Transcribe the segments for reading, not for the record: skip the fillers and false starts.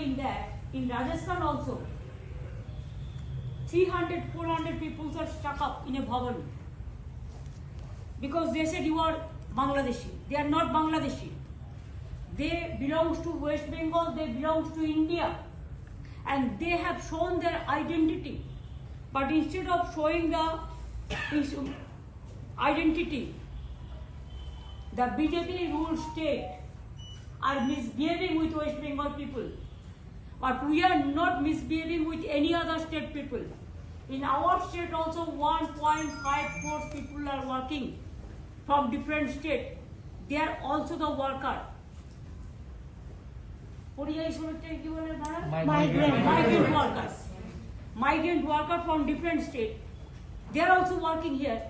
in that, in Rajasthan also, 300, 400 people are stuck up in a bhavan. Because they said you are Bangladeshi. They are not Bangladeshi. They belong to West Bengal, they belong to India. And they have shown their identity. But instead of showing the identity, the BJP ruled state are misbehaving with West Bengal people. But we are not misbehaving with any other state people. In our state also 1.54 people are working from different states. They are also the worker. Migrant workers. Migrant workers from different states. They are also working here.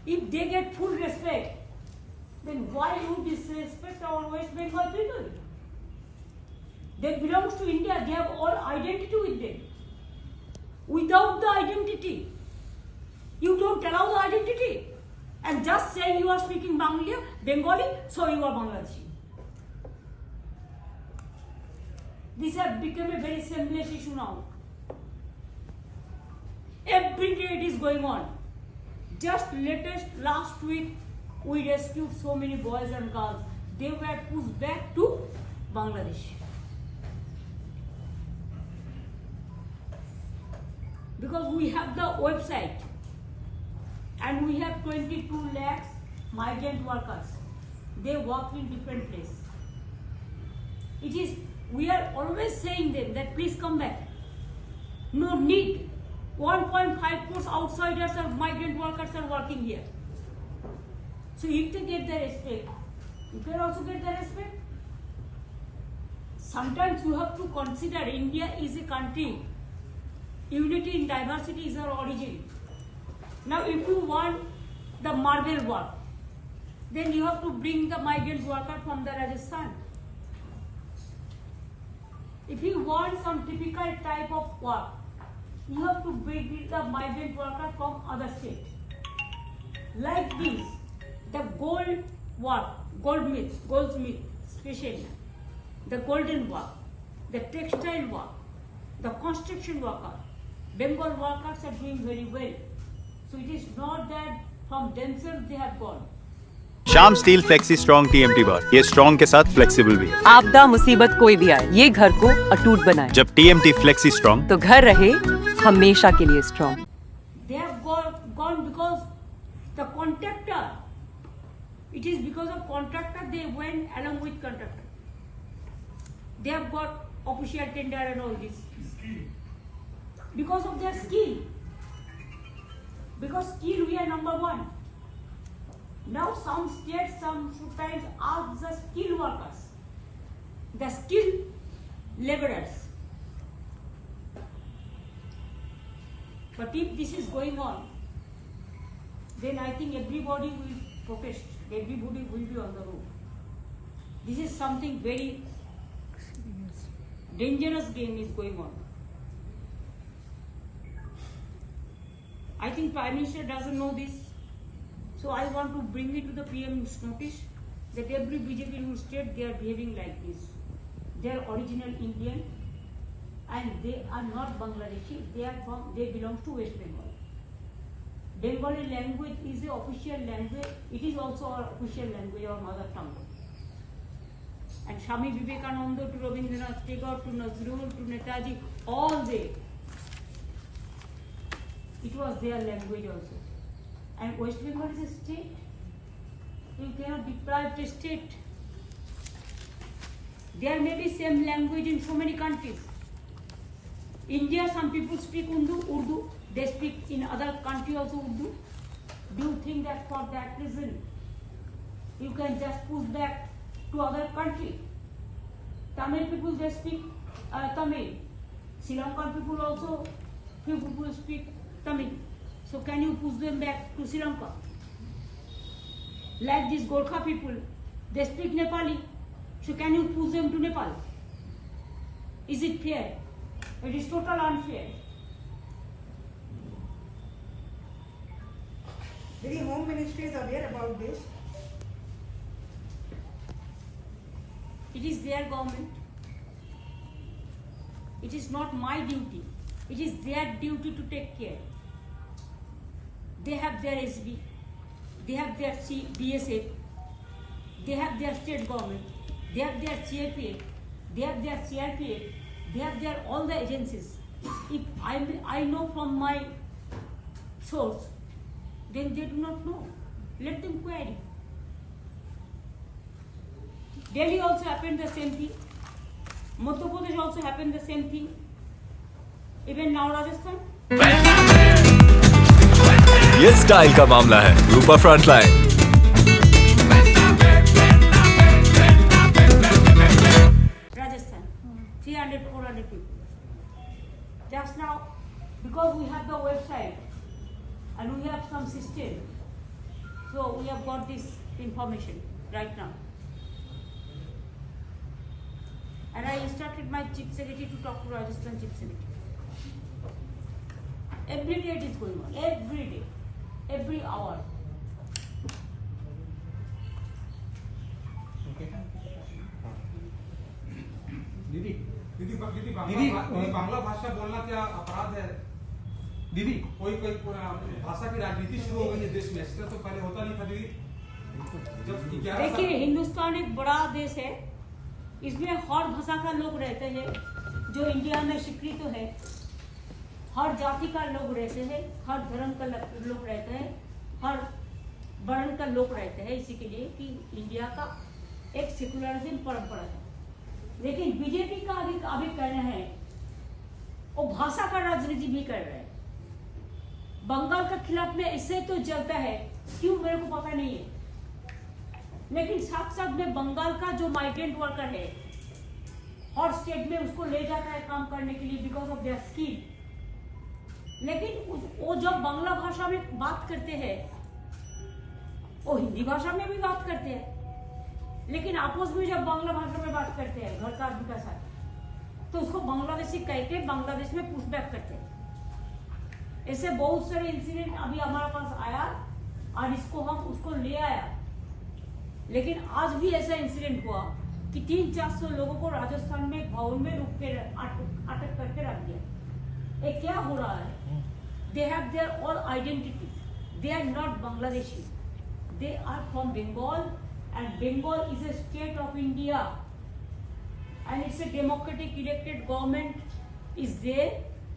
If they get full respect, then why you disrespect our West Bengal people? They belong to India. They have all identity with them. Without the identity, you don't allow the identity. And just saying you are speaking Bengali, so you are Bangladeshi. This has become a very seamless issue now. Every day it is going on. Just last week, we rescued so many boys and girls. They were pushed back to Bangladesh. Because we have the website and we have 22 lakhs migrant workers. They work in different places. We are always saying them that please come back. No need. 1.54 outsiders or migrant workers are working here. So if they get the respect, you can also get the respect. Sometimes you have to consider India is a country. Unity in diversity is our origin. Now if you want the marble work, then you have to bring the migrant worker from the Rajasthan. If you want some typical type of work, you have to bring the migrant worker from other states. Like this, the gold work, goldsmith, especially, the golden work, the textile work, the construction worker, Bengal workers are doing very well. So it is not that from themselves they have gone. Shyam steel flexi strong TMT बार, ये strong के साथ flexible भी है। आपदा मुसीबत कोई भी आए, ये घर को अटूट बनाए। जब टीएमटी फ्लेक्सी स्ट्रॉन्ग, तो घर रहे हमेशा के लिए strong. They have gone because the contractor. It is because of contractor they went along with contractor. They have got official tender and all this. Because of their skill. Because skill we are number one. Now some states sometimes ask the skilled workers, the skilled laborers. But if this is going on, then I think everybody will protest. Everybody will be on the road. This is something very dangerous game is going on. I think Prime Minister doesn't know this. So I want to bring it to the PM's notice that every BJP ruled state they are behaving like this. They are original Indian and they are not Bangladeshi. They belong to West Bengal. Bengali language is the official language. It is also our official language, our mother tongue. And Swami Vivekananda to Rabindranath Tagore to Nazrul to Netaji, all they. It was their language also. And West Bengal is a state. You cannot deprive the state. There may be same language in so many countries. India, some people speak Urdu. They speak in other country also Urdu. Do you think that for that reason you can just push back to other country? Tamil people they speak Tamil. Sri Lankan people also, few people speak Tamil. So can you push them back to Sri Lanka? Like these Gorkha people, they speak Nepali. So can you push them to Nepal? Is it fair? It is totally unfair. The Home Ministry is aware about this. It is their government. It is not my duty. It is their duty to take care. They have their SB, they have their BSF, they have their state government, they have their CRPA, they have their CRPF, they have their all the agencies. If I know from my source, then they do not know. Let them query. Delhi also happened the same thing. Madhya Pradesh also happened the same thing. Even now Rajasthan. ये style का मामला है। रूपा frontline. Rajasthan, 300, 400 people. Just now, because we have the website and we have some system, so we have got this information right now. And I instructed my chief secretary to talk to Rajasthan chief secretary. Every day it is going on. Every day, every hour. दीदी दीदी दीदी बांग्ला भाषा बोलना क्या अपराध है? दीदी कोई भाषा की राजनीति शुरू हो गई है देश में, इससे तो पहले होता नहीं था दीदी। जब 11 देखिए, हिंदुस्तान एक बड़ा देश है, इसमें हर भाषा का लोग रहते हैं, जो इंडिया में स्वीकृत है। हर जाति का लोग रहते हैं, हर धर्म का लोग रहते हैं, हर वर्ण का लोग रहते हैं। इसी के लिए कि इंडिया का एक सेकुलरिज्म परंपरा है। लेकिन बीजेपी का अभी कर रहे हैं, वो भाषा का राजनीति भी कर रहे हैं। बंगाल के खिलाफ में इससे तो जलता है, क्यों मेरे को पता नहीं है। लेकिन साथ साथ में बंगाल का जो माइग्रेंट वर्कर है, हर स्टेट में उसको ले जाता है काम करने के लिए बिकॉज ऑफ देयर स्किल। लेकिन वो जब बांग्ला भाषा में बात करते हैं, वो हिंदी भाषा में भी बात करते हैं, लेकिन आपस में जब बांग्ला भाषा में बात करते हैं घर का आदमी का साथ, तो उसको बांग्लादेशी कह के बांग्लादेश में पुशबैक करते हैं। ऐसे बहुत सारे इंसिडेंट अभी हमारे पास आया और इसको हम उसको ले आया। लेकिन आज भी ऐसा इंसिडेंट हुआ कि 300-400 लोगों को राजस्थान में भवन में रुक के अटक करके रख दिया। ये क्या हो रहा है? They have their all identity, they are not Bangladeshi, they are from Bengal and Bengal is a state of India and it's a democratic elected government is there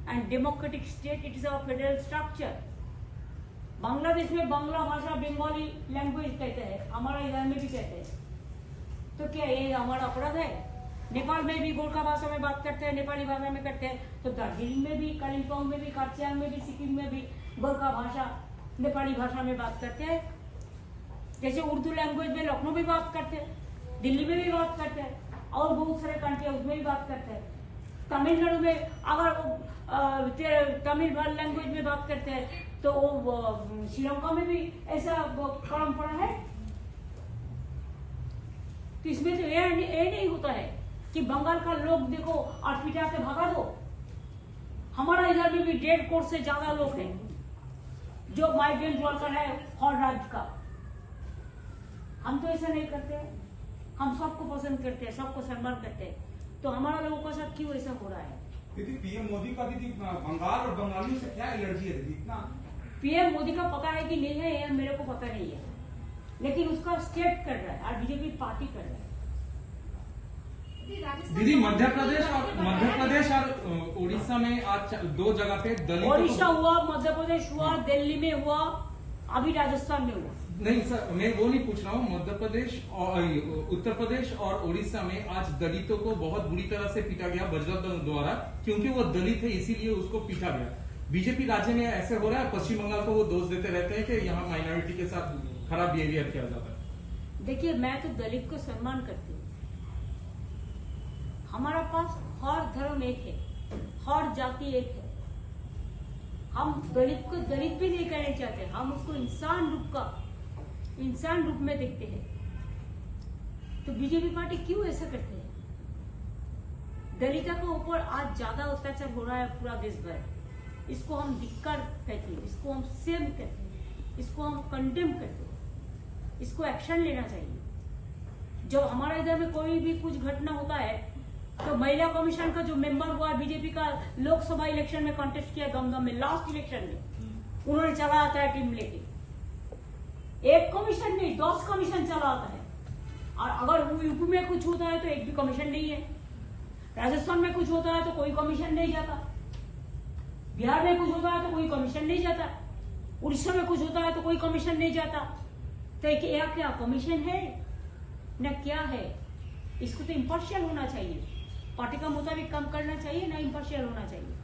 and democratic state it is a federal structure. Bangladesh में बांग्ला भाषा Bengali language कहते हैं, हमारा इधर में भी कहते हैं, तो क्या ये हमारा अपराध है? नेपाल में भी गोरखा भाषा में बात करते हैं, नेपाली भाषा में करते हैं, तो दार्जिलिंग में भी, कालिम्पोंग में भी, कार्सियांग में भी, सिक्किम में भी गोरखा भाषा नेपाली भाषा में बात करते हैं। जैसे उर्दू लैंग्वेज में लखनऊ में बात करते हैं, दिल्ली में भी बात करते हैं, और बहुत सारे कंट्री उसमें भी बात करते हैं। तमिलनाडु में अगर तमिल लैंग्वेज में बात करते हैं तो वो श्रीलंका में भी ऐसा परंपरा है। तो इसमें तो ये नहीं होता है कि बंगाल का लोग देखो और पिटा के भगा दो। हमारा इधर में भी 1.5 करोड़ से ज्यादा लोग हैं जो माइग्रेंट वर्कर है हर राज्य का। हम तो ऐसा नहीं करते हैं, हम सबको पसंद करते हैं, सबको सम्मान करते हैं, तो हमारा लोगों का साथ क्यों ऐसा हो रहा है? दीदी पीएम मोदी का दीदी बंगाल और बंगालियों से क्या एलर्जी है दीदी? इतना पीएम मोदी का पता है कि नहीं है, ये मेरे को पता नहीं है, लेकिन उसका स्टेट कर रहा है और बीजेपी पार्टी कर रहा है। दीदी मध्य प्रदेश और उड़ीसा में आज 2 जगह पे दलितों ओडिशा हुआ, मध्य प्रदेश हुआ, दिल्ली में हुआ, अभी राजस्थान में हुआ। नहीं सर, मैं वो नहीं पूछ रहा हूँ। मध्य प्रदेश और उत्तर प्रदेश और उड़ीसा में आज दलितों को बहुत बुरी तरह से पीटा गया बजरंग दल द्वारा, क्योंकि वो दलित है इसीलिए उसको पीटा गया। बीजेपी राज्य में ऐसे हो रहा है, पश्चिम बंगाल को वो दोष देते रहते हैं कि यहाँ माइनॉरिटी के साथ खराब बिहेवियर किया जाता है। देखिए, मैं तो दलित को सम्मान करती हूँ। हमारा पास हर धर्म एक है, हर जाति एक है। हम दलित को दलित भी नहीं कहना चाहते, हम उसको इंसान रूप में देखते हैं। तो बीजेपी पार्टी क्यों ऐसा करते हैं? दलितों के ऊपर आज ज्यादा अत्याचार हो रहा है पूरा देश भर। इसको हम धिक्कार कहते हैं, इसको हम सेम कहते हैं, इसको हम कंडेम करते हैं, इसको एक्शन लेना चाहिए। जब हमारे इधर में कोई भी कुछ घटना होता है तो महिला कमीशन का जो मेंबर हुआ बीजेपी का, लोकसभा इलेक्शन में कंटेस्ट किया दमदम में, लास्ट इलेक्शन में उन्होंने चलाया था टीम लेके। एक कमीशन नहीं 10 कमीशन चलाता है। और अगर यूपी में कुछ होता है तो एक भी कमीशन नहीं है, राजस्थान में कुछ होता है तो कोई कमीशन नहीं जाता, बिहार में कुछ होता है तो कोई कमीशन नहीं जाता, उड़ीसा में कुछ होता है तो कोई कमीशन नहीं जाता। तो यह क्या कमीशन है न क्या है? इसको तो इम्पार्शियल होना चाहिए, पार्टी का मुताबिक काम करना चाहिए, ना इम्पार्शियल होना चाहिए।